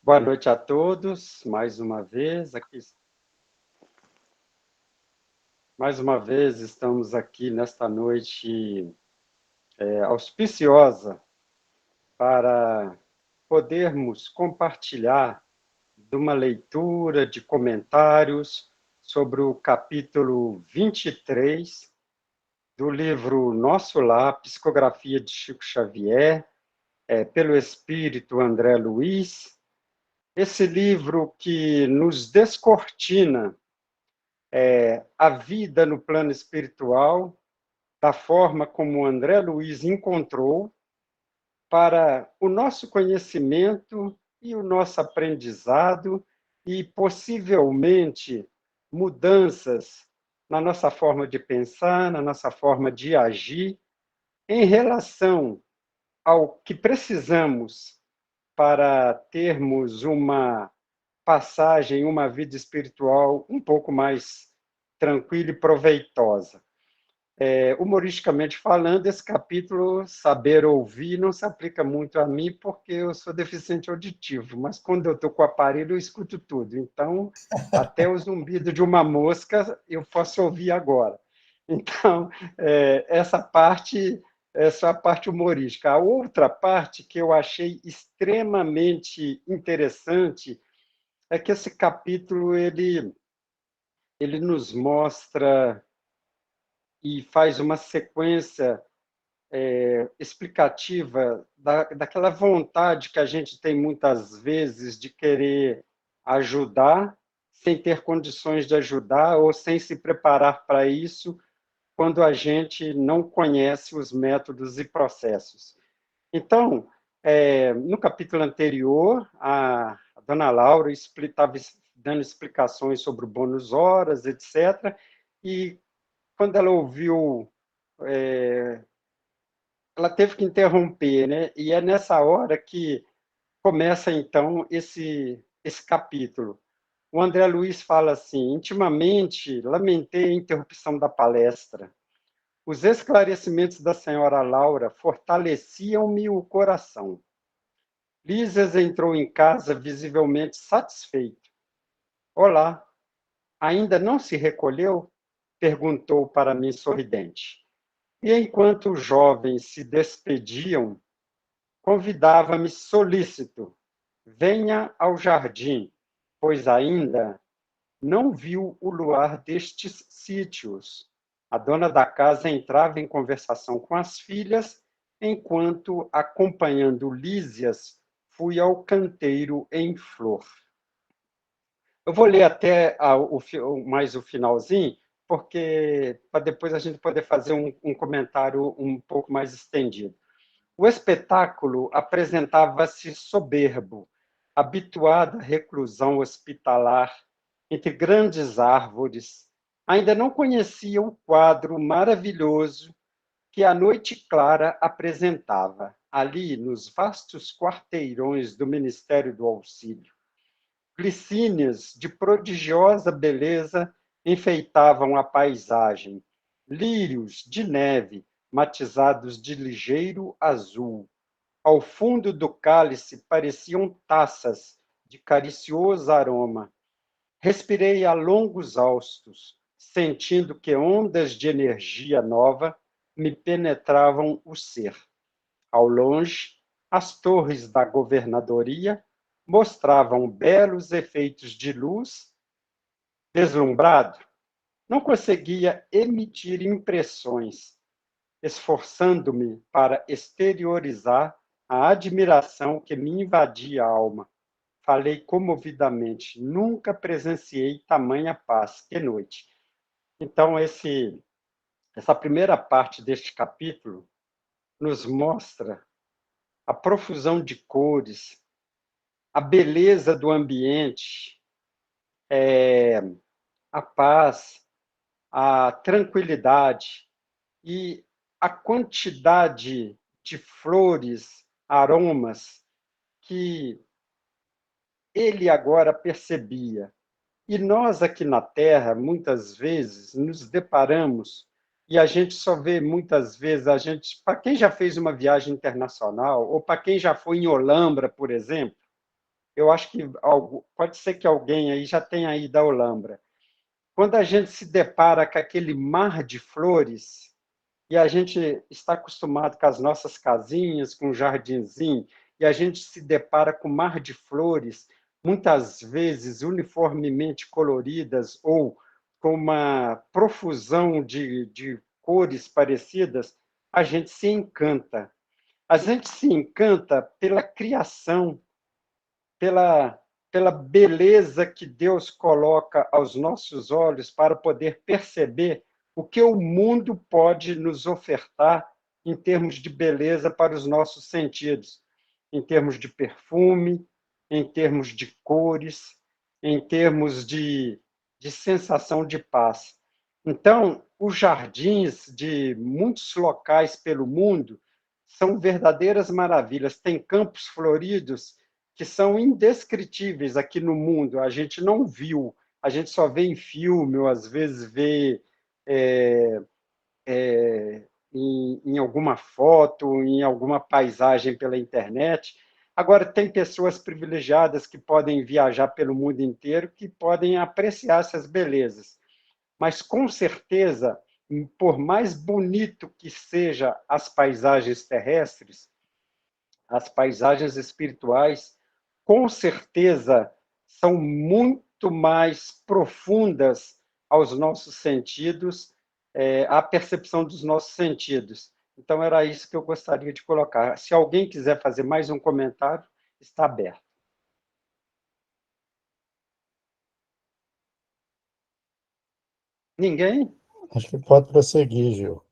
Boa noite a todos, mais uma vez estamos aqui nesta noite auspiciosa para podermos compartilhar de uma leitura de comentários sobre o capítulo 23 do livro Nosso Lar, Psicografia de Chico Xavier, pelo espírito André Luiz. Esse livro que nos descortina a vida no plano espiritual, da forma como André Luiz encontrou, para o nosso conhecimento e o nosso aprendizado e, possivelmente, mudanças na nossa forma de pensar, na nossa forma de agir, em relação ao que precisamos para termos uma passagem, uma vida espiritual um pouco mais tranquila e proveitosa. Humoristicamente falando, esse capítulo, saber ouvir, não se aplica muito a mim, porque eu sou deficiente auditivo, mas quando eu estou com o aparelho, eu escuto tudo. Então, até o zumbido de uma mosca, eu posso ouvir agora. Então, essa parte é só a parte humorística. A outra parte que eu achei extremamente interessante é que esse capítulo ele nos mostra e faz uma sequência explicativa daquela vontade que a gente tem muitas vezes de querer ajudar sem ter condições de ajudar ou sem se preparar para isso quando a gente não conhece os métodos e processos. Então, no capítulo anterior, a dona Laura estava dando explicações sobre o bônus horas, etc., e quando ela ouviu, ela teve que interromper, né? E é nessa hora que começa, então, esse capítulo. O André Luiz fala assim: intimamente, lamentei a interrupção da palestra. Os esclarecimentos da senhora Laura fortaleciam-me o coração. Lises entrou em casa visivelmente satisfeito. Olá, ainda não se recolheu? Perguntou para mim sorridente. E enquanto os jovens se despediam, convidava-me solícito: venha ao jardim, pois ainda não viu o luar destes sítios. A dona da casa entrava em conversação com as filhas, enquanto, acompanhando Lísias, fui ao canteiro em flor. Eu vou ler até mais o finalzinho, porque para depois a gente poder fazer um comentário um pouco mais estendido. O espetáculo apresentava-se soberbo, habituado à reclusão hospitalar entre grandes árvores. Ainda não conhecia o quadro maravilhoso que a noite clara apresentava, ali nos vastos quarteirões do Ministério do Auxílio. Glicínias de prodigiosa beleza enfeitavam a paisagem, lírios de neve matizados de ligeiro azul. Ao fundo do cálice pareciam taças de caricioso aroma. Respirei a longos haustos, sentindo que ondas de energia nova me penetravam o ser. Ao longe, as torres da governadoria mostravam belos efeitos de luz. Deslumbrado, não conseguia emitir impressões, esforçando-me para exteriorizar a admiração que me invadia a alma. Falei comovidamente: nunca presenciei tamanha paz, que noite. Então, essa primeira parte deste capítulo nos mostra a profusão de cores, a beleza do ambiente, a paz, a tranquilidade e a quantidade de flores, aromas que ele agora percebia. E nós aqui na Terra, muitas vezes, nos deparamos e a gente só vê muitas vezes para quem já fez uma viagem internacional ou para quem já foi em Olambra, por exemplo, eu acho que pode ser que alguém aí já tenha ido à Olambra. Quando a gente se depara com aquele mar de flores, e a gente está acostumado com as nossas casinhas, com um jardinzinho, e a gente se depara com um mar de flores, muitas vezes uniformemente coloridas ou com uma profusão de cores parecidas, a gente se encanta. A gente se encanta pela criação, pela, pela beleza que Deus coloca aos nossos olhos para poder perceber o que o mundo pode nos ofertar em termos de beleza para os nossos sentidos, em termos de perfume, em termos de cores, em termos de sensação de paz. Então, os jardins de muitos locais pelo mundo são verdadeiras maravilhas. Tem campos floridos que são indescritíveis aqui no mundo. A gente não viu, a gente só vê em filme, ou às vezes vê é, em alguma foto, em alguma paisagem pela internet. Agora, tem pessoas privilegiadas que podem viajar pelo mundo inteiro, que podem apreciar essas belezas. Mas, com certeza, por mais bonito que sejam as paisagens terrestres, as paisagens espirituais, com certeza, são muito mais profundas aos nossos sentidos, à percepção dos nossos sentidos. Então, era isso que eu gostaria de colocar. Se alguém quiser fazer mais um comentário, está aberto. Ninguém? Acho que pode prosseguir, Gil.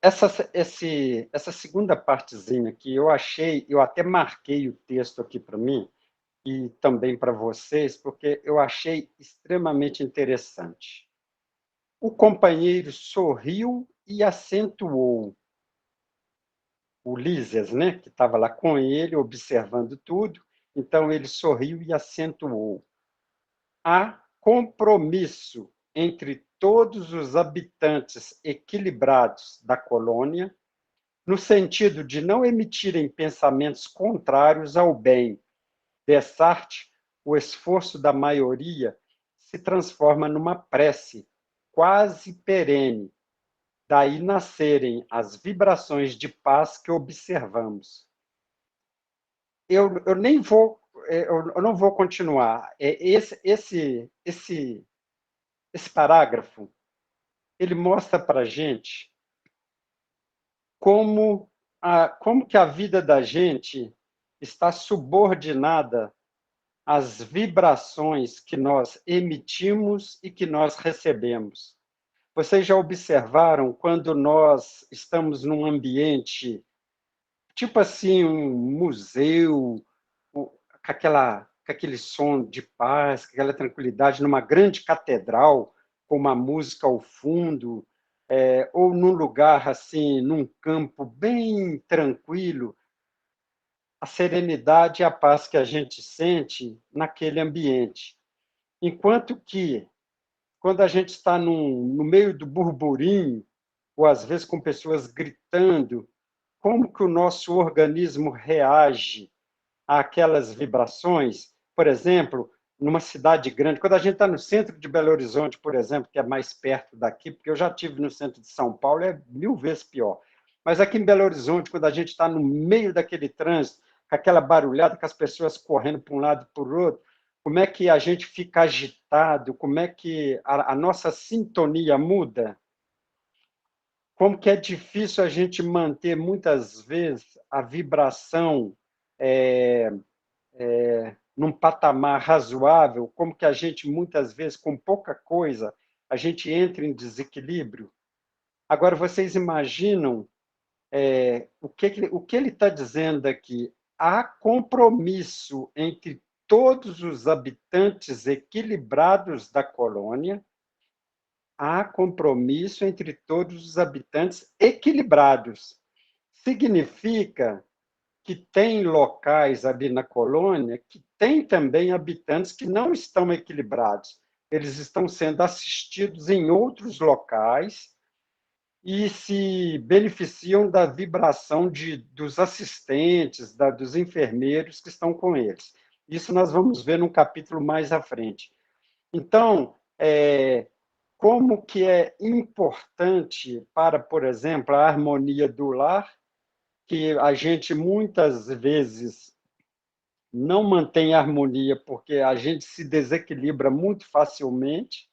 Essa segunda partezinha aqui, eu achei, eu até marquei o texto aqui para mim, e também para vocês, porque eu achei extremamente interessante. O companheiro sorriu e acentuou. O Lísias, né, que estava lá com ele, observando tudo, então ele sorriu e acentuou. Há compromisso entre todos os habitantes equilibrados da colônia, no sentido de não emitirem pensamentos contrários ao bem. Dessarte, o esforço da maioria se transforma numa prece quase perene, daí nascerem as vibrações de paz que observamos. Eu nem vou, eu não vou continuar. Esse parágrafo, ele mostra para a gente como que a vida da gente está subordinada às vibrações que nós emitimos e que nós recebemos. Vocês já observaram quando nós estamos num ambiente, tipo assim, um museu, com aquele som de paz, com aquela tranquilidade, numa grande catedral, com uma música ao fundo, ou num lugar assim, num campo bem tranquilo, a serenidade e a paz que a gente sente naquele ambiente. Enquanto que, quando a gente está no meio do burburinho, ou às vezes com pessoas gritando, como que o nosso organismo reage àquelas vibrações? Por exemplo, numa cidade grande, quando a gente está no centro de Belo Horizonte, por exemplo, que é mais perto daqui, porque eu já tive no centro de São Paulo, é 1000 vezes pior. Mas aqui em Belo Horizonte, quando a gente está no meio daquele trânsito, com aquela barulhada, com as pessoas correndo para um lado e para o outro, como é que a gente fica agitado, como é que a nossa sintonia muda? Como que é difícil a gente manter, muitas vezes, a vibração é, num patamar razoável, como que a gente, muitas vezes, com pouca coisa, a gente entra em desequilíbrio. Agora, vocês imaginam o que ele está dizendo aqui? Há compromisso entre todos os habitantes equilibrados da colônia, há compromisso entre todos os habitantes equilibrados. Significa que tem locais ali na colônia que tem também habitantes que não estão equilibrados. Eles estão sendo assistidos em outros locais e se beneficiam da vibração dos assistentes, dos enfermeiros que estão com eles. Isso nós vamos ver num capítulo mais à frente. Então, como que é importante para, por exemplo, a harmonia do lar, que a gente muitas vezes não mantém harmonia porque a gente se desequilibra muito facilmente.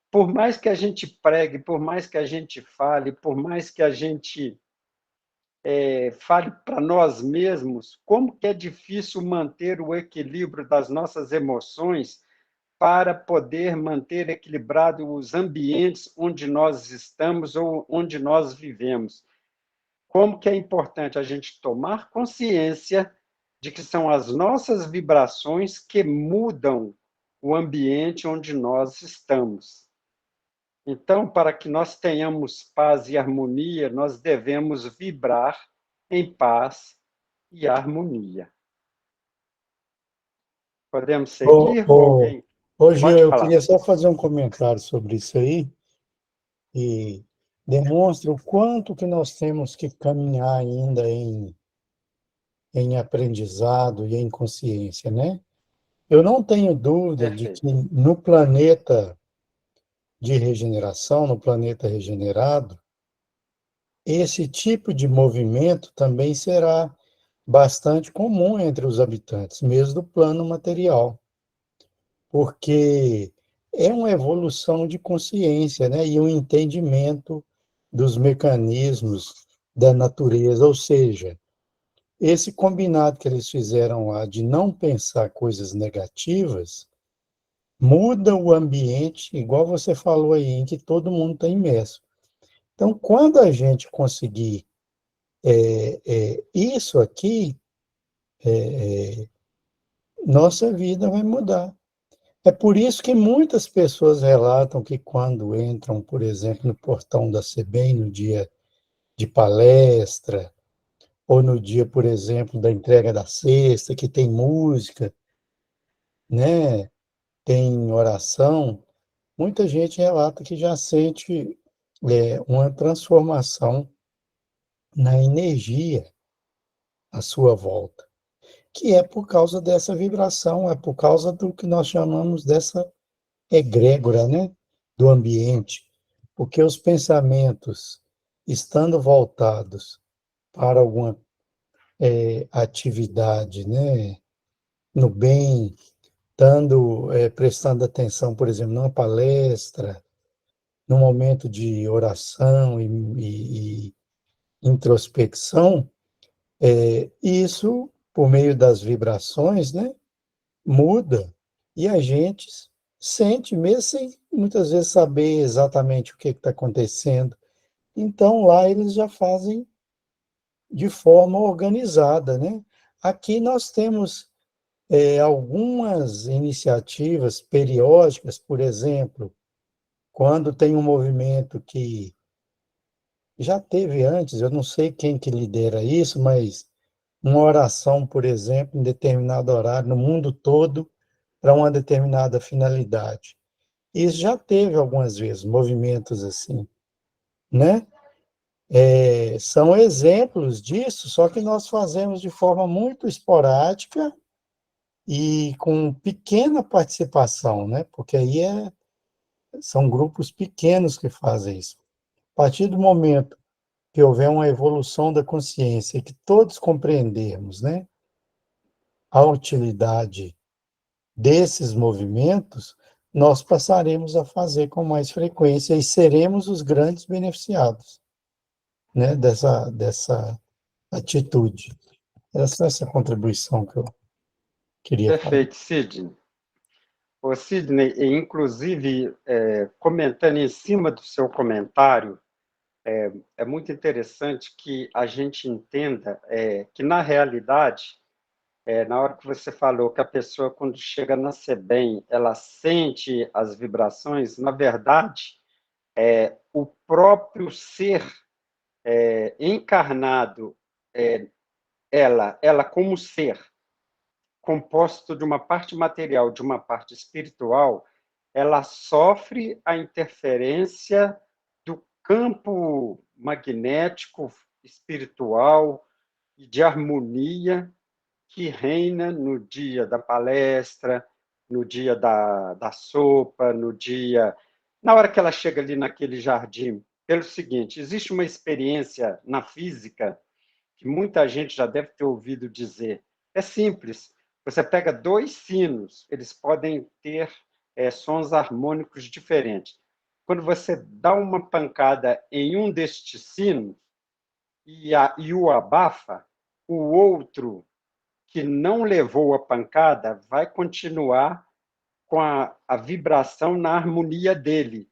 Por mais que a gente pregue, por mais que a gente fale, por mais que a gente fale para nós mesmos, como que é difícil manter o equilíbrio das nossas emoções para poder manter equilibrado os ambientes onde nós estamos ou onde nós vivemos. Como que é importante a gente tomar consciência de que são as nossas vibrações que mudam o ambiente onde nós estamos. Então, para que nós tenhamos paz e harmonia, nós devemos vibrar em paz e harmonia. Podemos Ô, seguir? Ou ô, alguém ô, Gil, pode eu falar? queria só fazer um comentário sobre isso aí, e demonstra o quanto que nós temos que caminhar ainda em aprendizado e em consciência, né? Eu não tenho dúvida de que Perfeito. no planeta de regeneração, no planeta regenerado, esse tipo de movimento também será bastante comum entre os habitantes, mesmo do plano material, porque é uma evolução de consciência, né? E um entendimento dos mecanismos da natureza, ou seja, esse combinado que eles fizeram lá de não pensar coisas negativas muda o ambiente, igual você falou aí, em que todo mundo está imerso. Então, quando a gente conseguir isso aqui, nossa vida vai mudar. É por isso que muitas pessoas relatam que quando entram, por exemplo, no portão da CEBEM no dia de palestra, ou no dia, por exemplo, da entrega da cesta, que tem música, né? Tem oração, muita gente relata que já sente uma transformação na energia à sua volta, que é por causa dessa vibração, é por causa do que nós chamamos dessa egrégora, né, do ambiente, porque os pensamentos, estando voltados para alguma atividade, né, no bem, prestando atenção, por exemplo, numa palestra, num momento de oração e introspecção, isso, por meio das vibrações, né, muda e a gente sente, mesmo sem muitas vezes saber exatamente o que está acontecendo. Então, lá eles já fazem de forma organizada, né? Aqui nós temos algumas iniciativas periódicas, por exemplo, quando tem um movimento que já teve antes, eu não sei quem que lidera isso, mas uma oração, por exemplo, em determinado horário, no mundo todo, para uma determinada finalidade. Isso já teve algumas vezes, movimentos assim, né? São exemplos disso, só que nós fazemos de forma muito esporádica e com pequena participação, né? Porque aí são grupos pequenos que fazem isso. A partir do momento que houver uma evolução da consciência e que todos compreendermos, né, a utilidade desses movimentos, nós passaremos a fazer com mais frequência e seremos os grandes beneficiados, né, dessa atitude. Essa contribuição que eu queria falar. Perfeito, Sidney. Ô, Sidney, e inclusive, comentando em cima do seu comentário, é muito interessante que a gente entenda que, na realidade, na hora que você falou que a pessoa, quando chega na SEBEM, ela sente as vibrações, na verdade, o próprio ser encarnado, ela como ser, composto de uma parte material, de uma parte espiritual, ela sofre a interferência do campo magnético, espiritual e de harmonia que reina no dia da palestra, no dia da sopa, no dia... Na hora que ela chega ali naquele jardim, pelo seguinte, existe uma experiência na física que muita gente já deve ter ouvido dizer. É simples. Você pega dois sinos, eles podem ter sons harmônicos diferentes. Quando você dá uma pancada em um destes sinos e o abafa, o outro que não levou a pancada vai continuar com a vibração na harmonia dele.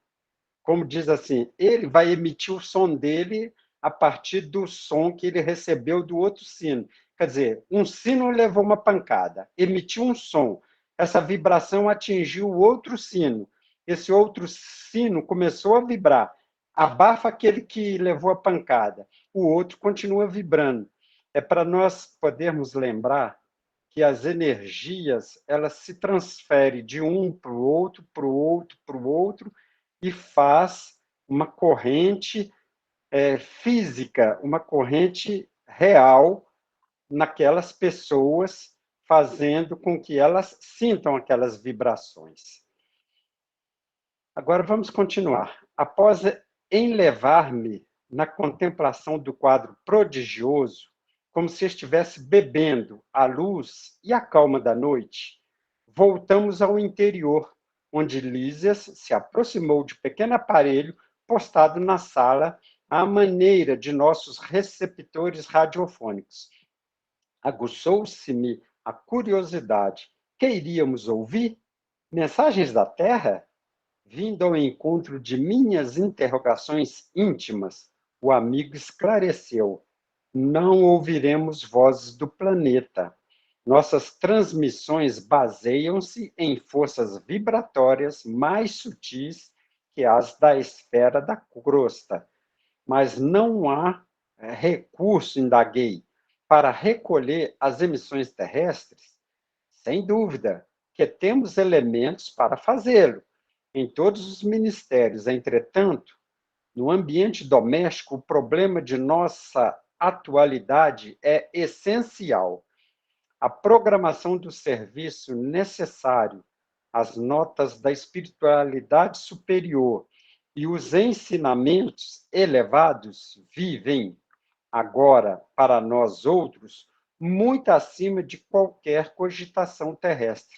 Como diz assim, ele vai emitir o som dele a partir do som que ele recebeu do outro sino. Quer dizer, um sino levou uma pancada, emitiu um som, essa vibração atingiu o outro sino, esse outro sino começou a vibrar, abafa aquele que levou a pancada, o outro continua vibrando. É para nós podermos lembrar que as energias elas se transferem de um para o outro, para o outro, para o outro, e faz uma corrente física, uma corrente real naquelas pessoas, fazendo com que elas sintam aquelas vibrações. Agora vamos continuar. Após enlevar-me na contemplação do quadro prodigioso, como se estivesse bebendo a luz e a calma da noite, voltamos ao interior, onde Lísias se aproximou de pequeno aparelho postado na sala à maneira de nossos receptores radiofônicos. Aguçou-se-me a curiosidade. Que iríamos ouvir? Mensagens da Terra? Vindo ao encontro de minhas interrogações íntimas, o amigo esclareceu: não ouviremos vozes do planeta. Nossas transmissões baseiam-se em forças vibratórias mais sutis que as da esfera da crosta. Mas não há recurso, indaguei, para recolher as emissões terrestres? Sem dúvida, que temos elementos para fazê-lo em todos os ministérios. Entretanto, no ambiente doméstico, o problema de nossa atualidade é essencial. A programação do serviço necessário, as notas da espiritualidade superior e os ensinamentos elevados vivem, agora, para nós outros, muito acima de qualquer cogitação terrestre.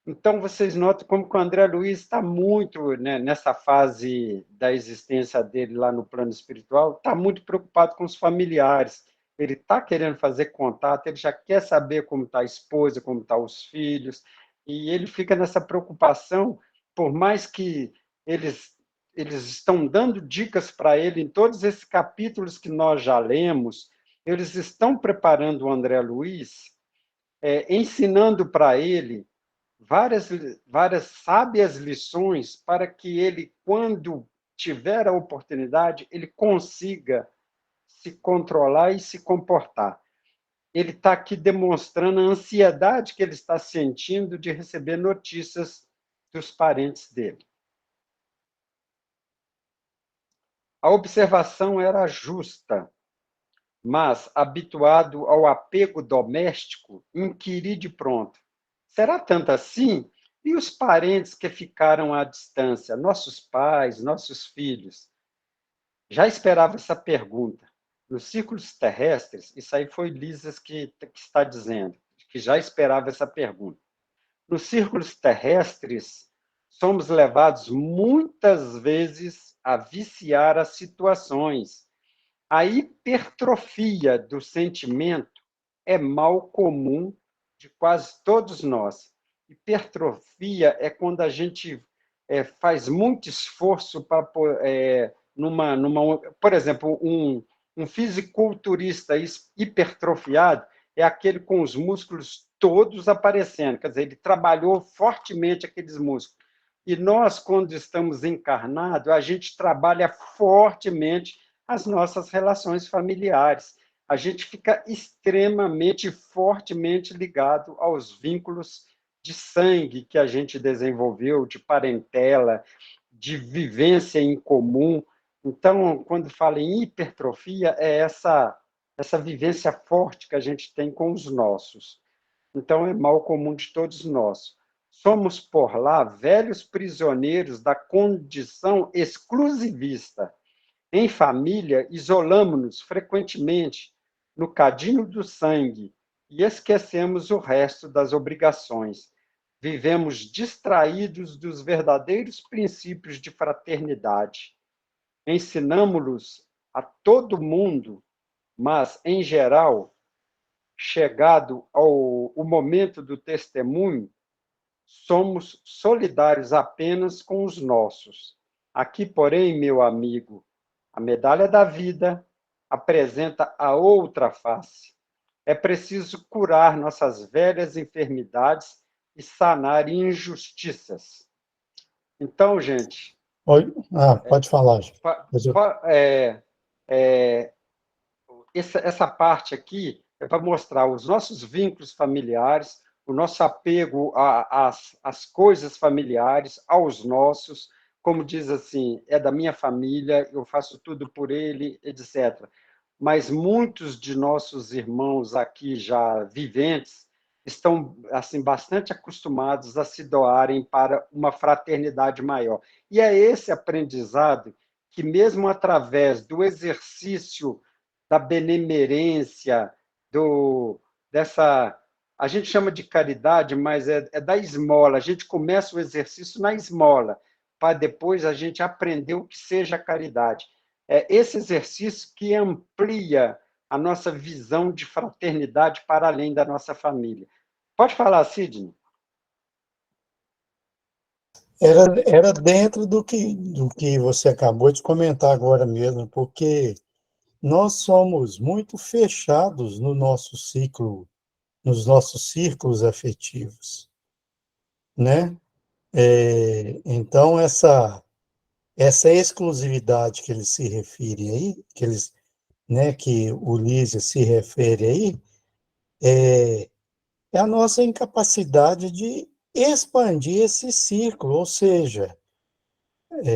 Então, vocês notam como que o André Luiz está muito, né, nessa fase da existência dele lá no plano espiritual, está muito preocupado com os familiares. Ele está querendo fazer contato, ele já quer saber como está a esposa, como estão os filhos, e ele fica nessa preocupação, por mais que eles estão dando dicas para ele em todos esses capítulos que nós já lemos, eles estão preparando o André Luiz, ensinando para ele várias sábias lições para que ele, quando tiver a oportunidade, ele consiga se controlar e se comportar. Ele está aqui demonstrando a ansiedade que ele está sentindo de receber notícias dos parentes dele. A observação era justa, mas, habituado ao apego doméstico, inquiri de pronto: será tanto assim? E os parentes que ficaram à distância, nossos pais, nossos filhos? Já esperava essa pergunta. Nos círculos terrestres, isso aí foi Lisas que está dizendo, que já esperava essa pergunta. Nos círculos terrestres, somos levados muitas vezes a viciar as situações. A hipertrofia do sentimento é mal comum de quase todos nós. Hipertrofia é quando a gente faz muito esforço para... por exemplo, um fisiculturista hipertrofiado é aquele com os músculos todos aparecendo, quer dizer, ele trabalhou fortemente aqueles músculos. E nós, quando estamos encarnados, a gente trabalha fortemente as nossas relações familiares. A gente fica extremamente, fortemente ligado aos vínculos de sangue que a gente desenvolveu, de parentela, de vivência em comum. Então, quando fala em hipertrofia, é essa vivência forte que a gente tem com os nossos. Então, é mal comum de todos nós. Somos, por lá, velhos prisioneiros da condição exclusivista. Em família, isolamo-nos frequentemente no cadinho do sangue e esquecemos o resto das obrigações. Vivemos distraídos dos verdadeiros princípios de fraternidade. Ensinamo-los a todo mundo, mas, em geral, chegado o momento do testemunho, somos solidários apenas com os nossos. Aqui, porém, meu amigo, a medalha da vida apresenta a outra face. É preciso curar nossas velhas enfermidades e sanar injustiças. Então, gente, Pode falar. é, é, essa parte aqui é para mostrar os nossos vínculos familiares, o nosso apego às coisas familiares, aos nossos, como diz assim, é da minha família, eu faço tudo por ele, etc. Mas muitos de nossos irmãos aqui já viventes estão assim bastante acostumados a se doarem para uma fraternidade maior. E é esse aprendizado que, mesmo através do exercício da benemerência, dessa. A gente chama de caridade, mas é da esmola. A gente começa o exercício na esmola, para depois a gente aprender o que seja caridade. É esse exercício que amplia a nossa visão de fraternidade para além da nossa família. Pode falar, Sidney? Era dentro do que você acabou de comentar agora mesmo, porque nós somos muito fechados no nosso ciclo, nos nossos círculos afetivos, né? Então, essa exclusividade que eles se referem aí, que o Lísia se refere aí, é a nossa incapacidade de expandir esse círculo, ou seja,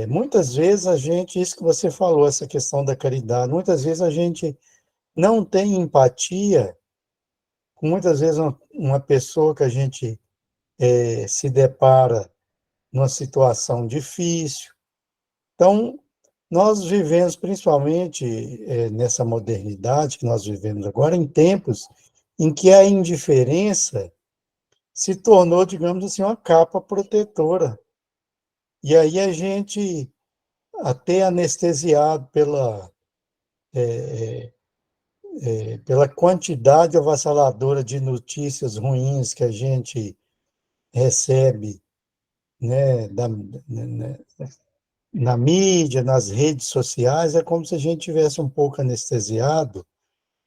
muitas vezes a gente, isso que você falou, essa questão da caridade, muitas vezes a gente não tem empatia com muitas vezes uma pessoa que a gente se depara numa situação difícil. Então, nós vivemos, principalmente nessa modernidade que nós vivemos agora, em tempos em que a indiferença se tornou, digamos assim, uma capa protetora. E aí a gente, até anestesiado pela quantidade avassaladora de notícias ruins que a gente recebe, né, na mídia, nas redes sociais, é como se a gente tivesse um pouco anestesiado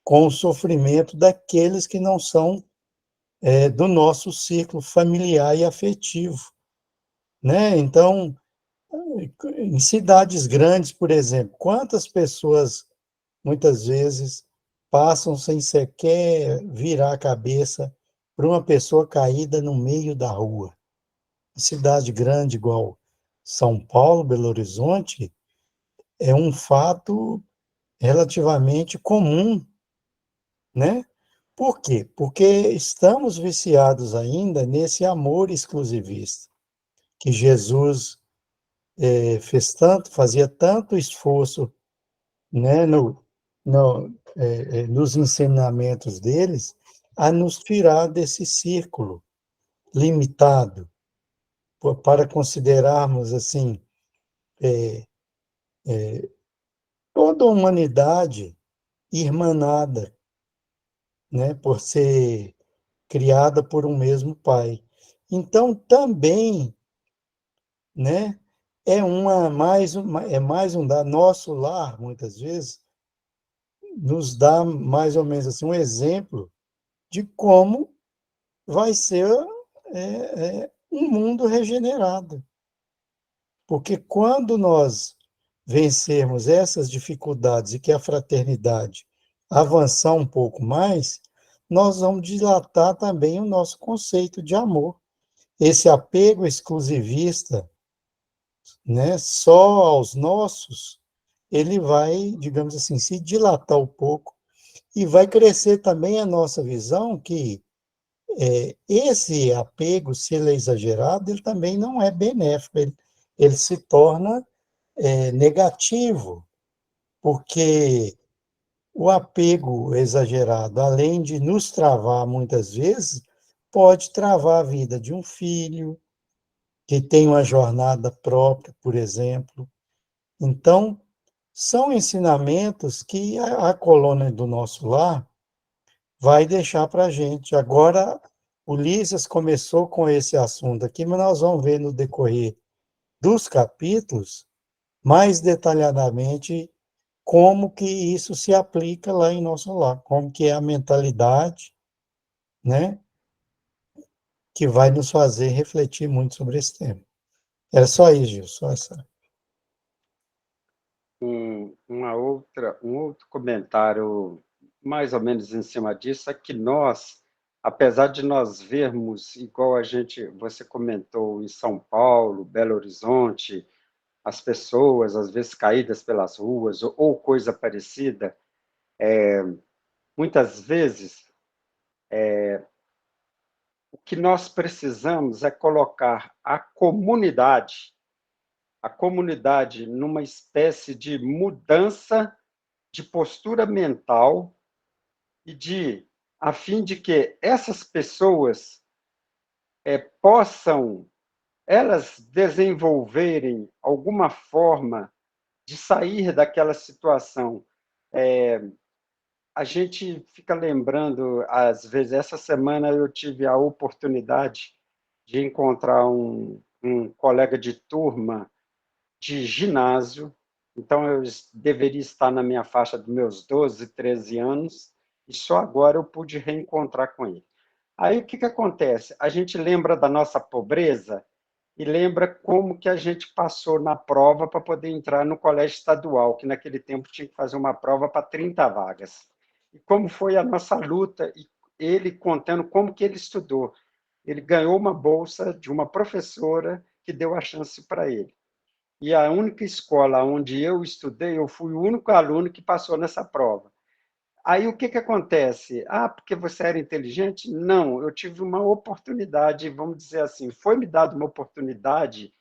com o sofrimento daqueles que não são do nosso círculo familiar e afetivo, né? Então, em cidades grandes, por exemplo, quantas pessoas muitas vezes passam sem sequer virar a cabeça para uma pessoa caída no meio da rua? Cidade grande igual São Paulo, Belo Horizonte, é um fato relativamente comum, né? Por quê? Porque estamos viciados ainda nesse amor exclusivista, que Jesus fazia tanto esforço, né, nos ensinamentos deles, a nos tirar desse círculo limitado, para considerarmos assim toda a humanidade irmanada, né, por ser criada por um mesmo pai. Então, também, né, é mais um da nosso lar, muitas vezes, nos dá mais ou menos assim um exemplo de como vai ser um mundo regenerado. Porque quando nós vencermos essas dificuldades e que a fraternidade avançar um pouco mais, nós vamos dilatar também o nosso conceito de amor. Esse apego exclusivista, né, só aos nossos, ele vai, digamos assim, se dilatar um pouco e vai crescer também a nossa visão que esse apego, se ele é exagerado, ele também não é benéfico, ele se torna negativo, porque o apego exagerado, além de nos travar muitas vezes, pode travar a vida de um filho que tem uma jornada própria, por exemplo. Então, são ensinamentos que a colônia do nosso lar vai deixar para a gente. Agora, Ulisses começou com esse assunto aqui, mas nós vamos ver no decorrer dos capítulos, mais detalhadamente, como que isso se aplica lá em nosso lar, como que é a mentalidade, né, que vai nos fazer refletir muito sobre esse tema. Era só isso, Gil, só essa. Um outro comentário mais ou menos em cima disso é que nós, apesar de nós vermos, igual você comentou, em São Paulo, Belo Horizonte, as pessoas às vezes caídas pelas ruas ou coisa parecida, muitas vezes o que nós precisamos é colocar a comunidade numa espécie de mudança de postura mental e a fim de que essas pessoas possam elas desenvolverem alguma forma de sair daquela situação. A gente fica lembrando, às vezes, essa semana eu tive a oportunidade de encontrar um colega de turma de ginásio, então eu deveria estar na minha faixa dos meus 12, 13 anos, e só agora eu pude reencontrar com ele. Aí o que acontece? A gente lembra da nossa pobreza e lembra como que a gente passou na prova para poder entrar no colégio estadual, que naquele tempo tinha que fazer uma prova para 30 vagas. E como foi a nossa luta, e ele contando como que ele estudou. Ele ganhou uma bolsa de uma professora que deu a chance para ele. E a única escola onde eu estudei, eu fui o único aluno que passou nessa prova. Aí o que acontece? Ah, porque você era inteligente? Não, eu tive uma oportunidade, vamos dizer assim, foi-me dada uma oportunidade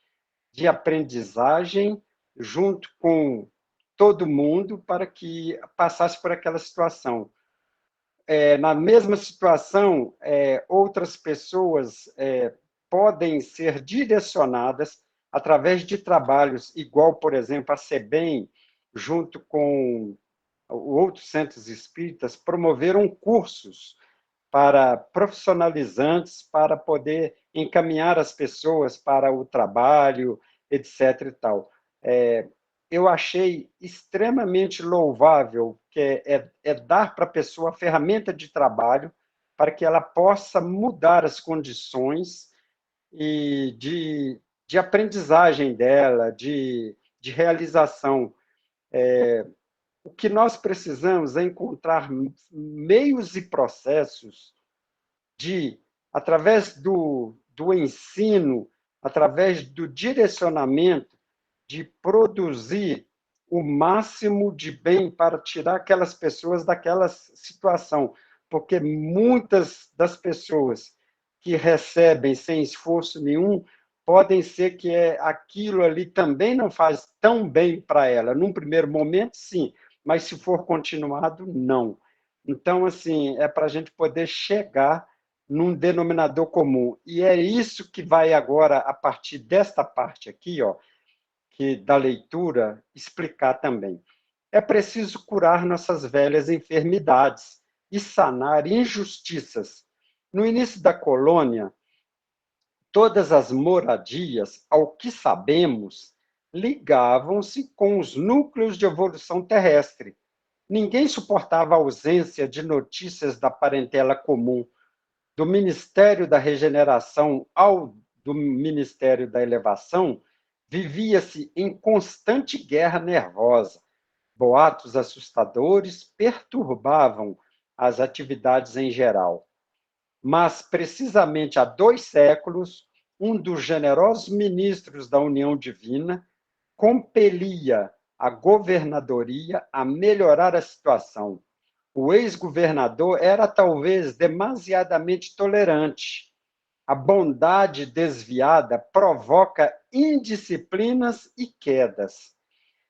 de aprendizagem junto com todo mundo para que passasse por aquela situação. Na mesma situação, outras pessoas podem ser direcionadas através de trabalhos, igual, por exemplo, a SEBEM, junto com outros centros espíritas, promoveram cursos para profissionalizantes, para poder encaminhar as pessoas para o trabalho, etc. E tal. Eu achei extremamente louvável que dar para a pessoa a ferramenta de trabalho para que ela possa mudar as condições e de aprendizagem dela, de realização. O que nós precisamos é encontrar meios e processos através do ensino, através do direcionamento, de produzir o máximo de bem para tirar aquelas pessoas daquela situação. Porque muitas das pessoas que recebem sem esforço nenhum, podem ser que aquilo ali também não faz tão bem para ela. Num primeiro momento, sim, mas se for continuado, não. Então, assim, é para a gente poder chegar num denominador comum. E é isso que vai agora, a partir desta parte aqui, ó, que da leitura, explicar também. É preciso curar nossas velhas enfermidades e sanar injustiças. No início da colônia, todas as moradias, ao que sabemos, ligavam-se com os núcleos de evolução terrestre. Ninguém suportava a ausência de notícias da parentela comum, do Ministério da Regeneração ao do Ministério da Elevação, vivia-se em constante guerra nervosa. Boatos assustadores perturbavam as atividades em geral. Mas, precisamente há 2 séculos, um dos generosos ministros da União Divina compelia a governadoria a melhorar a situação. O ex-governador era talvez demasiadamente tolerante. A bondade desviada provoca indisciplinas e quedas.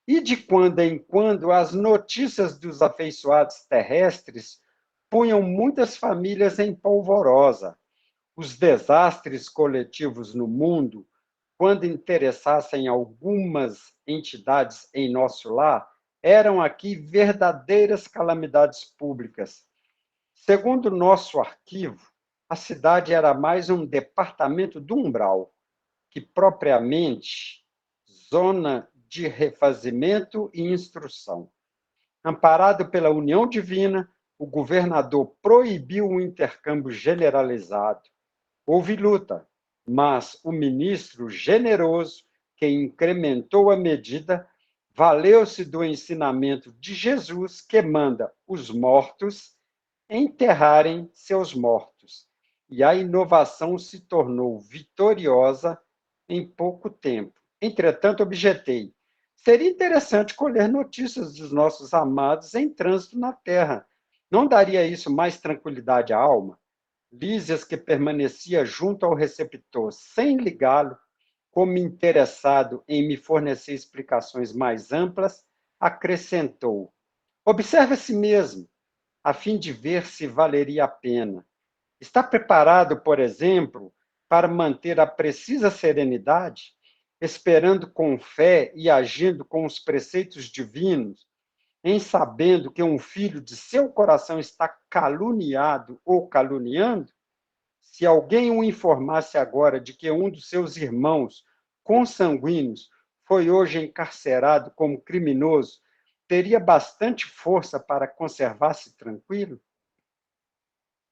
E de quando em quando as notícias dos afeiçoados terrestres punham muitas famílias em polvorosa. Os desastres coletivos no mundo, quando interessassem algumas entidades em nosso lar, eram aqui verdadeiras calamidades públicas. Segundo nosso arquivo, a cidade era mais um departamento do umbral que propriamente zona de refazimento e instrução. Amparado pela união divina, o governador proibiu o intercâmbio generalizado. Houve luta, mas o ministro generoso, que incrementou a medida, valeu-se do ensinamento de Jesus, que manda os mortos enterrarem seus mortos. E a inovação se tornou vitoriosa em pouco tempo. Entretanto, objetei: seria interessante colher notícias dos nossos amados em trânsito na Terra. Não daria isso mais tranquilidade à alma? Lísias, que permanecia junto ao receptor sem ligá-lo, como interessado em me fornecer explicações mais amplas, acrescentou: observe a si mesmo, a fim de ver se valeria a pena. Está preparado, por exemplo, para manter a precisa serenidade, esperando com fé e agindo com os preceitos divinos, em sabendo que um filho de seu coração está caluniado ou caluniando? Se alguém o informasse agora de que um dos seus irmãos consanguíneos foi hoje encarcerado como criminoso, teria bastante força para conservar-se tranquilo?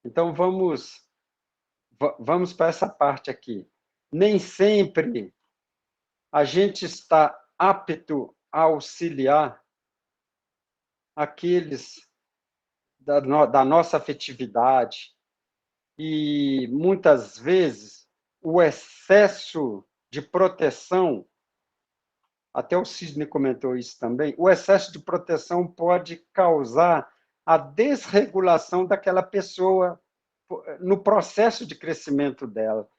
Então vamos para essa parte aqui. Nem sempre a gente está apto a auxiliar aqueles da nossa afetividade, e muitas vezes o excesso de proteção, até o Sidney comentou isso também, o excesso de proteção pode causar a desregulação daquela pessoa no processo de crescimento dela.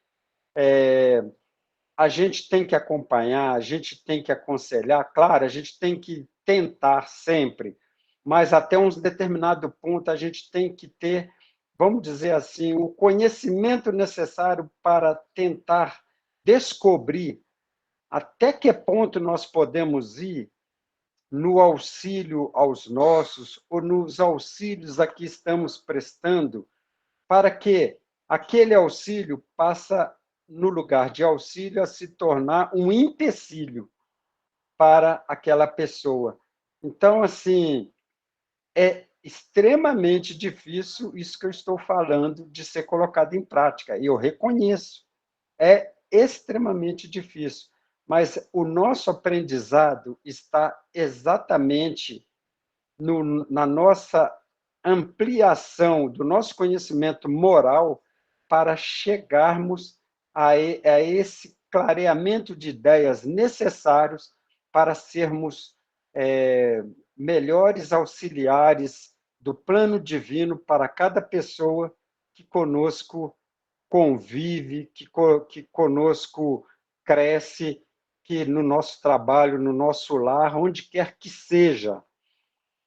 A gente tem que acompanhar, a gente tem que aconselhar, claro, a gente tem que tentar sempre, mas até um determinado ponto a gente tem que ter, vamos dizer assim, o conhecimento necessário para tentar descobrir até que ponto nós podemos ir no auxílio aos nossos ou nos auxílios a que estamos prestando, para que aquele auxílio passe, no lugar de auxílio, a se tornar um empecilho para aquela pessoa. Então, assim, é extremamente difícil isso que eu estou falando de ser colocado em prática. E eu reconheço, é extremamente difícil. Mas o nosso aprendizado está exatamente na nossa ampliação do nosso conhecimento moral para chegarmos a esse clareamento de ideias necessários para sermos melhores auxiliares do plano divino para cada pessoa que conosco convive, que conosco cresce, que no nosso trabalho, no nosso lar, onde quer que seja,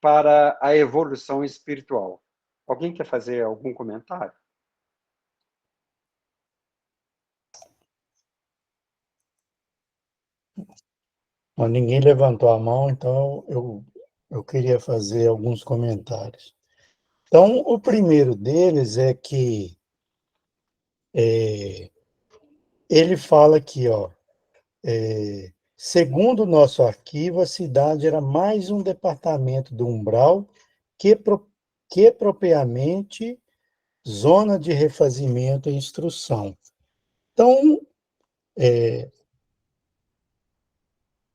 para a evolução espiritual. Alguém quer fazer algum comentário? Mas ninguém levantou a mão, então eu queria fazer alguns comentários. Então, o primeiro deles é que ele fala aqui, ó, segundo o nosso arquivo, a cidade era mais um departamento do umbral que propriamente zona de refazimento e instrução. Então,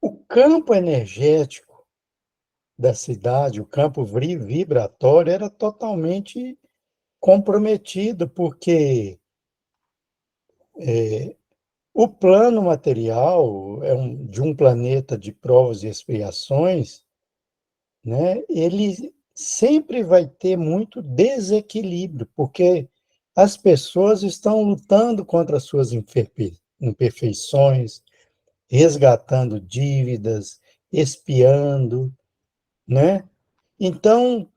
o campo energético da cidade, o campo vibratório, era totalmente comprometido, porque O plano material de um planeta de provas e expiações, né? Ele sempre vai ter muito desequilíbrio, porque as pessoas estão lutando contra as suas imperfeições, resgatando dívidas, expiando, né? Então,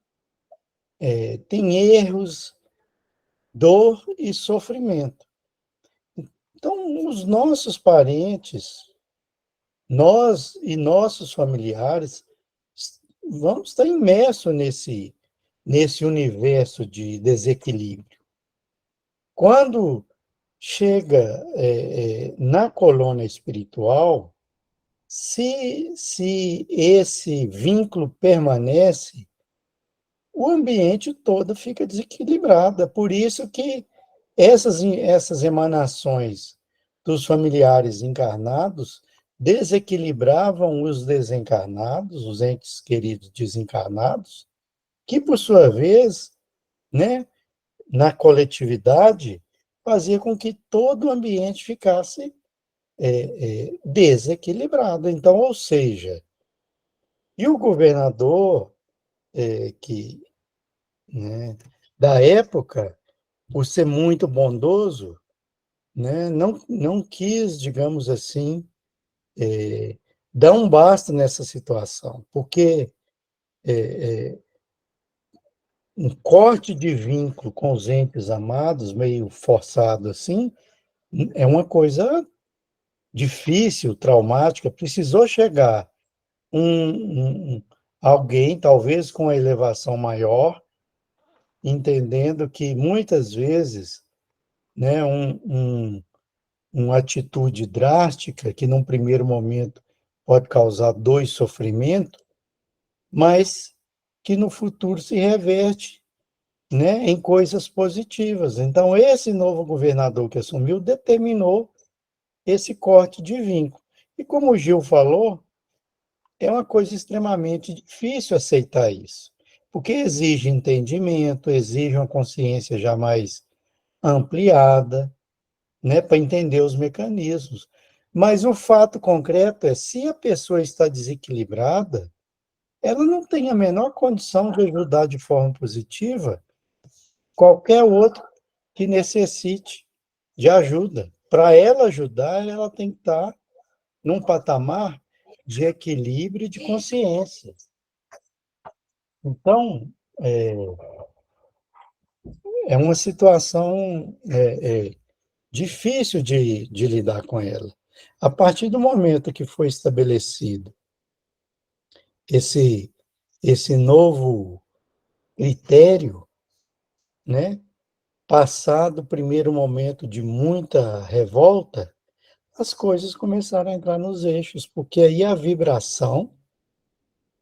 tem erros, dor e sofrimento. Então, os nossos parentes, nós e nossos familiares, vamos estar imersos nesse universo de desequilíbrio. Quando chega na colônia espiritual, se esse vínculo permanece, o ambiente todo fica desequilibrado. É por isso que essas emanações dos familiares encarnados desequilibravam os desencarnados, os entes queridos desencarnados, que, por sua vez, né, na coletividade, fazia com que todo o ambiente ficasse desequilibrado. Então, ou seja, e o governador que, né, da época, por ser muito bondoso, né, não quis, digamos assim, dar um basta nessa situação, porque um corte de vínculo com os entes amados, meio forçado assim, é uma coisa difícil, traumática. Precisou chegar alguém, talvez com uma elevação maior, entendendo que muitas vezes, né, uma atitude drástica, que num primeiro momento pode causar dor e sofrimento, mas que no futuro se reverte, né, em coisas positivas. Então, esse novo governador que assumiu determinou esse corte de vínculo. E como o Gil falou, é uma coisa extremamente difícil aceitar isso, porque exige entendimento, exige uma consciência já mais ampliada, né, para entender os mecanismos. Mas o fato concreto é, se a pessoa está desequilibrada, ela não tem a menor condição de ajudar de forma positiva qualquer outro que necessite de ajuda. Para ela ajudar, ela tem que estar num patamar de equilíbrio e de consciência. Então, é uma situação difícil de lidar com ela. A partir do momento que foi estabelecido esse, esse novo critério, né, passado o primeiro momento de muita revolta, as coisas começaram a entrar nos eixos, porque aí a vibração,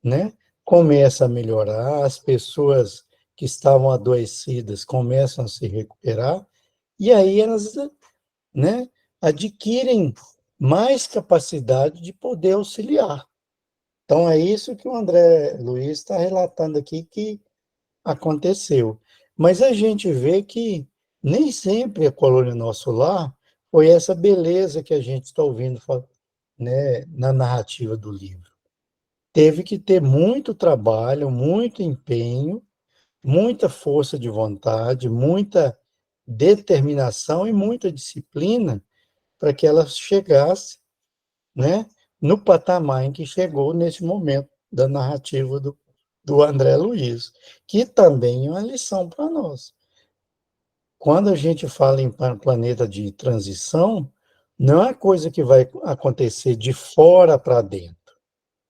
né, começa a melhorar, as pessoas que estavam adoecidas começam a se recuperar, e aí elas, né, adquirem mais capacidade de poder auxiliar. Então, é isso que o André Luiz está relatando aqui que aconteceu. Mas a gente vê que nem sempre a colônia Nosso Lar foi essa beleza que a gente está ouvindo, né, na narrativa do livro. Teve que ter muito trabalho, muito empenho, muita força de vontade, muita determinação e muita disciplina para que ela chegasse, né, no patamar em que chegou nesse momento da narrativa do André Luiz, que também é uma lição para nós. Quando a gente fala em planeta de transição, não é coisa que vai acontecer de fora para dentro.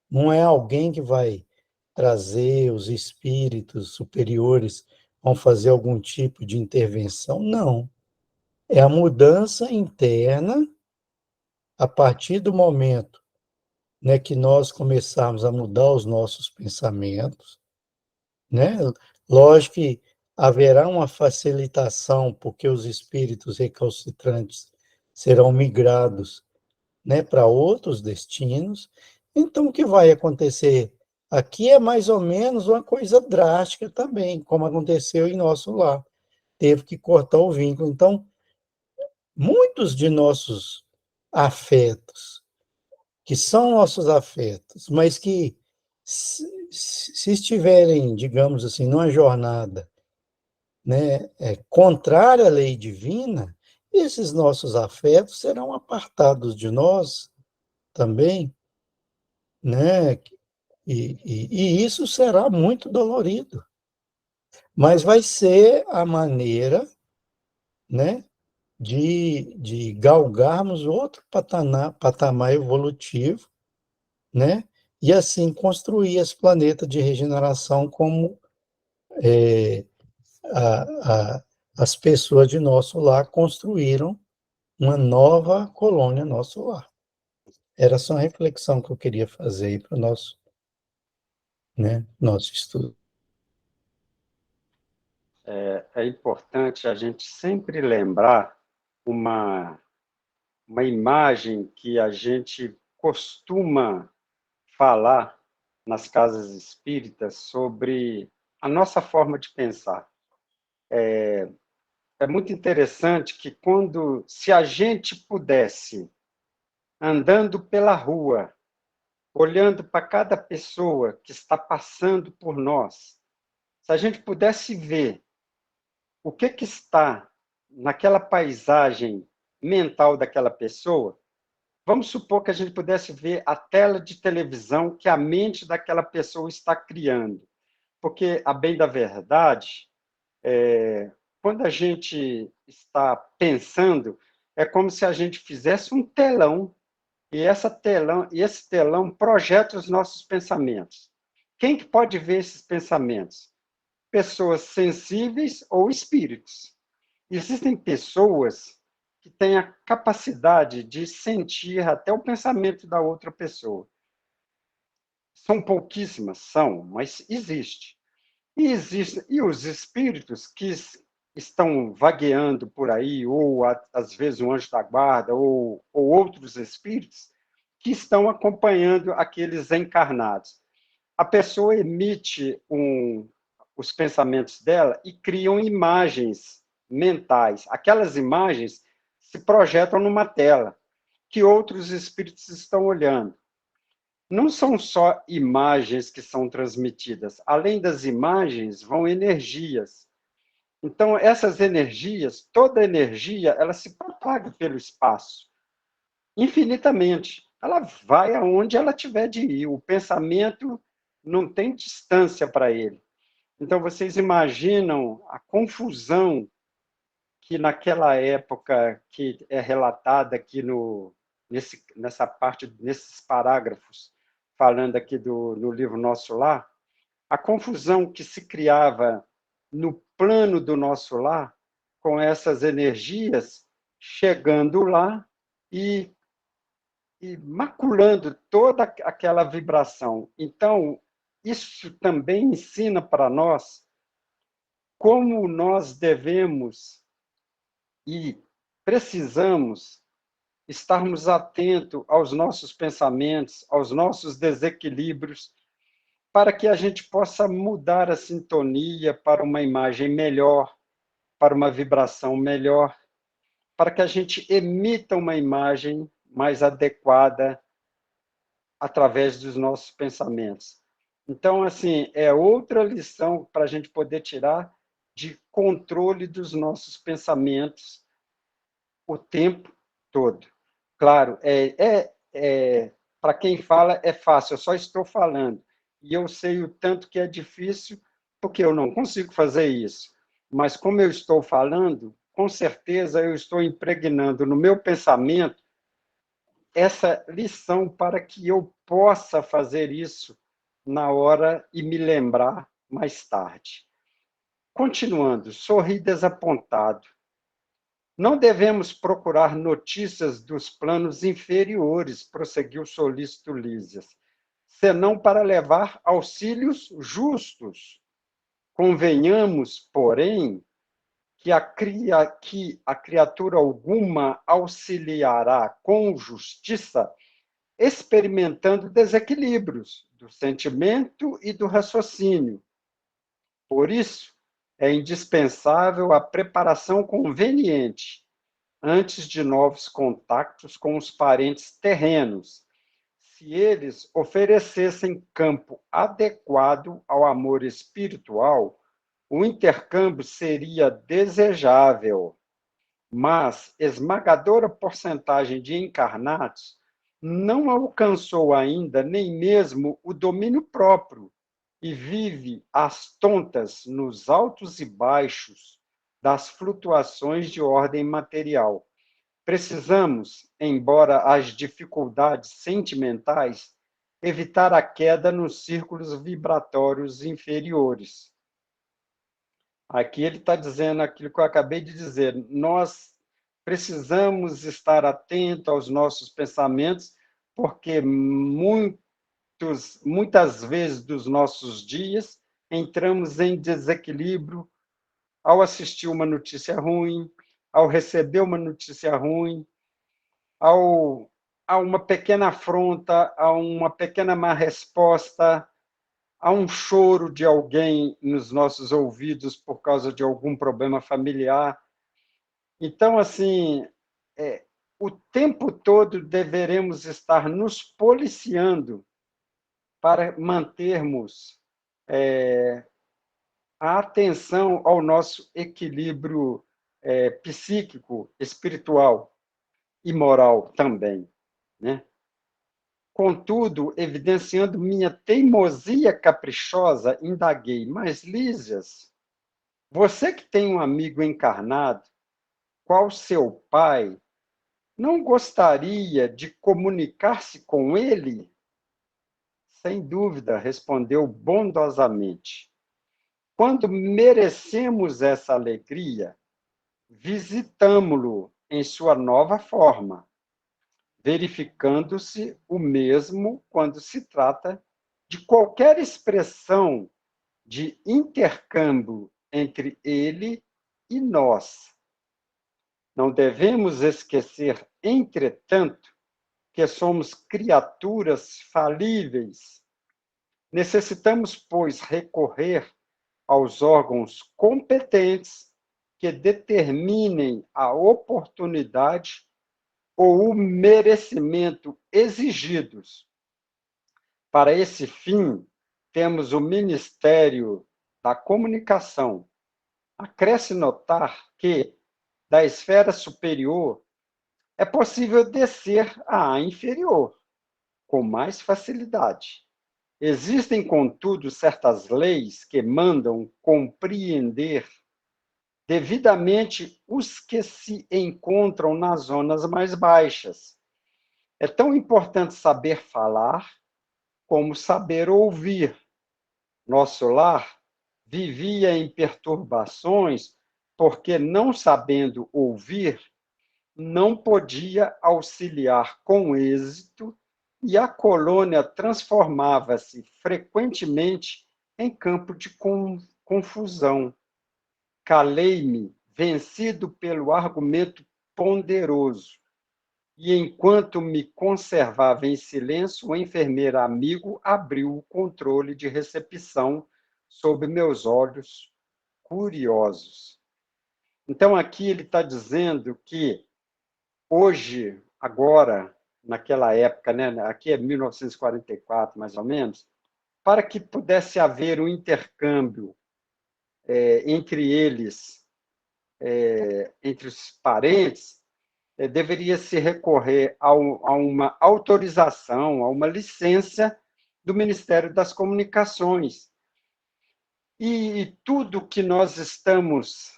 Não é alguém que vai trazer os espíritos superiores, vão fazer algum tipo de intervenção. Não. É a mudança interna a partir do momento, né, que nós começarmos a mudar os nossos pensamentos, né? Lógico que haverá uma facilitação, porque os espíritos recalcitrantes serão migrados, né, para outros destinos. Então, o que vai acontecer aqui é mais ou menos uma coisa drástica também, como aconteceu em nosso lar. Teve que cortar o vínculo. Então, muitos de nossos afetos, que são nossos afetos, mas que, se estiverem, digamos assim, numa jornada, né, contrária à lei divina, esses nossos afetos serão apartados de nós também, né? E isso será muito dolorido, mas vai ser a maneira, né, de galgarmos outro patamar evolutivo, né, e assim construir esse planeta de regeneração como a, a, as pessoas de nosso lar construíram uma nova colônia nosso lar. Era só uma reflexão que eu queria fazer aí para o nosso, né, nosso estudo. É importante a gente sempre lembrar uma, uma imagem que a gente costuma falar nas casas espíritas sobre a nossa forma de pensar. É muito interessante que se a gente pudesse, andando pela rua, olhando para cada pessoa que está passando por nós, se a gente pudesse ver o que está naquela paisagem mental daquela pessoa, vamos supor que a gente pudesse ver a tela de televisão que a mente daquela pessoa está criando. Porque, a bem da verdade, quando a gente está pensando, é como se a gente fizesse um telão, e esse telão projeta os nossos pensamentos. Quem que pode ver esses pensamentos? Pessoas sensíveis ou espíritos. Existem pessoas que têm a capacidade de sentir até o pensamento da outra pessoa. São pouquíssimas, mas existe. E os espíritos que estão vagueando por aí, ou às vezes um anjo da guarda, ou outros espíritos, que estão acompanhando aqueles encarnados. A pessoa emite os pensamentos dela e criam imagens mentais. Aquelas imagens se projetam numa tela que outros espíritos estão olhando. Não são só imagens que são transmitidas. Além das imagens, vão energias. Então, essas energias, toda energia, ela se propaga pelo espaço, infinitamente. Ela vai aonde ela tiver de ir. O pensamento não tem distância para ele. Então, vocês imaginam a confusão que naquela época, que é relatada aqui nessa parte, nesses parágrafos, falando aqui no livro Nosso Lar, a confusão que se criava no plano do nosso lar, com essas energias chegando lá e maculando toda aquela vibração. Então, isso também ensina para nós como nós devemos e precisamos estarmos atentos aos nossos pensamentos, aos nossos desequilíbrios, para que a gente possa mudar a sintonia para uma imagem melhor, para uma vibração melhor, para que a gente emita uma imagem mais adequada através dos nossos pensamentos. Então, assim, é outra lição para a gente poder tirar de controle dos nossos pensamentos o tempo todo. Claro, para quem fala é fácil, eu só estou falando. E eu sei o tanto que é difícil, porque eu não consigo fazer isso. Mas como eu estou falando, com certeza eu estou impregnando no meu pensamento essa lição para que eu possa fazer isso na hora e me lembrar mais tarde. Continuando, sorri desapontado. Não devemos procurar notícias dos planos inferiores, prosseguiu solícito Lísias, senão para levar auxílios justos. Convenhamos, porém, que a criatura alguma auxiliará com justiça, experimentando desequilíbrios do sentimento e do raciocínio. Por isso, é indispensável a preparação conveniente, antes de novos contactos com os parentes terrenos, se eles oferecessem campo adequado ao amor espiritual, o intercâmbio seria desejável, mas esmagadora porcentagem de encarnados não alcançou ainda nem mesmo o domínio próprio e vive às tontas nos altos e baixos das flutuações de ordem material. Precisamos, embora as dificuldades sentimentais, evitar a queda nos círculos vibratórios inferiores. Aqui ele está dizendo aquilo que eu acabei de dizer. Nós precisamos estar atentos aos nossos pensamentos, porque muitas vezes dos nossos dias entramos em desequilíbrio ao assistir uma notícia ruim, ao receber uma notícia ruim, a uma pequena afronta, a uma pequena má resposta, a um choro de alguém nos nossos ouvidos por causa de algum problema familiar. Então, assim, o tempo todo deveremos estar nos policiando para mantermos a atenção ao nosso equilíbrio psíquico, espiritual e moral também, né? Contudo, evidenciando minha teimosia caprichosa, indaguei: mas, Lísias, você que tem um amigo encarnado, qual seu pai, não gostaria de comunicar-se com ele? Sem dúvida, respondeu bondosamente. Quando merecemos essa alegria, visitamo-lo em sua nova forma, verificando-se o mesmo quando se trata de qualquer expressão de intercâmbio entre ele e nós. Não devemos esquecer, entretanto, que somos criaturas falíveis. Necessitamos, pois, recorrer aos órgãos competentes que determinem a oportunidade ou o merecimento exigidos. Para esse fim, temos o Ministério da Comunicação. Acresce notar que, da esfera superior, é possível descer à inferior, com mais facilidade. Existem, contudo, certas leis que mandam compreender devidamente os que se encontram nas zonas mais baixas. É tão importante saber falar como saber ouvir. Nosso lar vivia em perturbações porque, não sabendo ouvir, não podia auxiliar com êxito e a colônia transformava-se frequentemente em campo de confusão. Calei-me, vencido pelo argumento ponderoso, e enquanto me conservava em silêncio, o enfermeiro amigo abriu o controle de recepção sob meus olhos curiosos. Então, aqui ele está dizendo que hoje, agora, naquela época, né, aqui é 1944, mais ou menos, para que pudesse haver um intercâmbio entre eles, entre os parentes, deveria se recorrer a uma autorização, a uma licença do Ministério das Comunicações. E tudo que nós estamos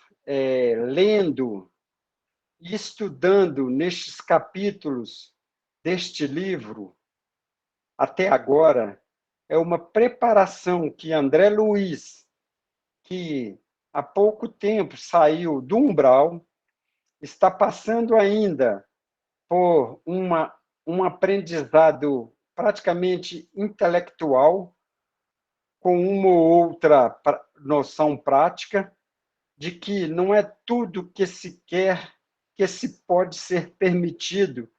lendo e estudando nestes capítulos deste livro, até agora, é uma preparação que André Luiz, que há pouco tempo saiu do umbral, está passando ainda por um aprendizado praticamente intelectual, com uma ou outra noção prática, de que não é tudo que se quer que se pode ser permitido,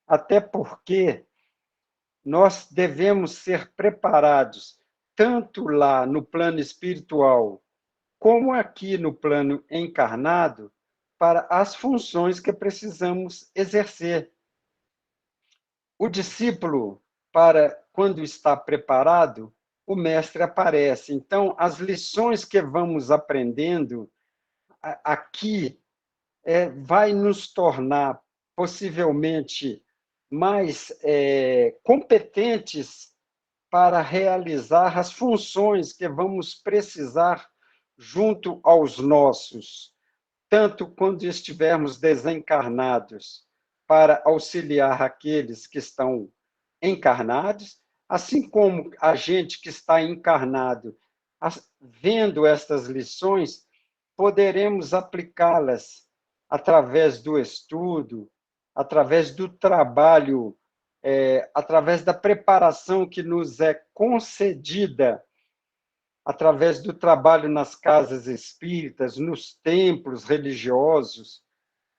até porque nós devemos ser preparados, tanto lá no plano espiritual, como aqui no plano encarnado, para as funções que precisamos exercer. O discípulo, para quando está preparado, o mestre aparece. Então, as lições que vamos aprendendo aqui vai nos tornar possivelmente mais competentes para realizar as funções que vamos precisar junto aos nossos, tanto quando estivermos desencarnados, para auxiliar aqueles que estão encarnados, assim como a gente que está encarnado, vendo estas lições, poderemos aplicá-las através do estudo, através do trabalho, através da preparação que nos é concedida, através do trabalho nas casas espíritas, nos templos religiosos,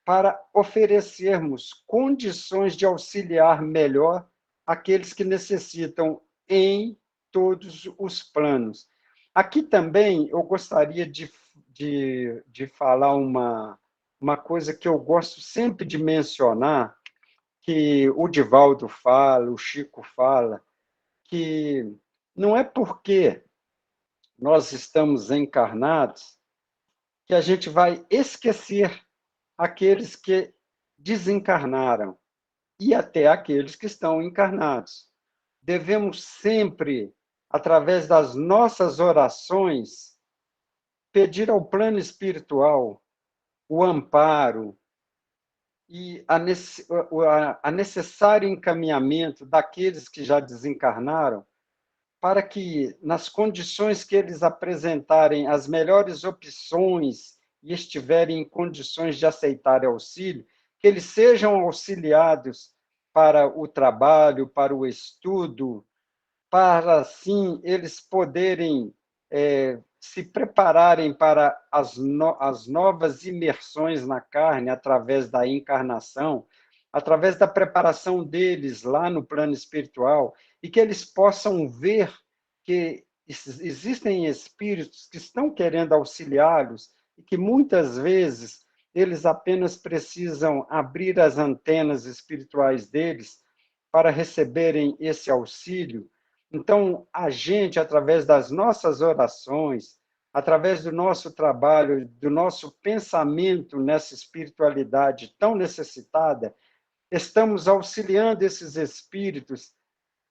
para oferecermos condições de auxiliar melhor aqueles que necessitam em todos os planos. Aqui também eu gostaria de falar uma coisa que eu gosto sempre de mencionar, que o Divaldo fala, o Chico fala, que não é porque nós estamos encarnados que a gente vai esquecer aqueles que desencarnaram e até aqueles que estão encarnados. Devemos sempre, através das nossas orações, pedir ao plano espiritual o amparo e a necessário encaminhamento daqueles que já desencarnaram, para que, nas condições que eles apresentarem as melhores opções e estiverem em condições de aceitar auxílio, que eles sejam auxiliados para o trabalho, para o estudo, para, assim, eles poderem se prepararem para as novas imersões na carne através da encarnação, através da preparação deles lá no plano espiritual, e que eles possam ver que existem espíritos que estão querendo auxiliá-los e que muitas vezes eles apenas precisam abrir as antenas espirituais deles para receberem esse auxílio. Então, a gente, através das nossas orações, através do nosso trabalho, do nosso pensamento nessa espiritualidade tão necessitada, estamos auxiliando esses espíritos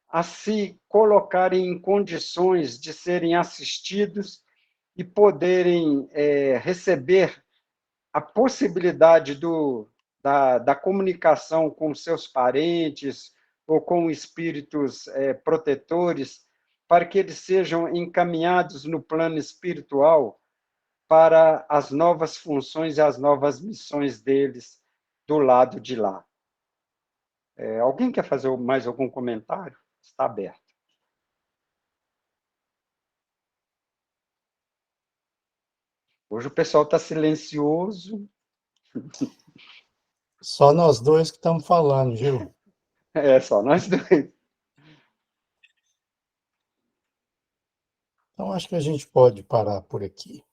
a se colocarem em condições de serem assistidos e poderem receber a possibilidade da comunicação com seus parentes ou com espíritos protetores, para que eles sejam encaminhados no plano espiritual para as novas funções e as novas missões deles do lado de lá. Alguém quer fazer mais algum comentário? Está aberto. Hoje o pessoal está silencioso. Só nós dois que estamos falando, Gil. Só nós dois. Então, acho que a gente pode parar por aqui.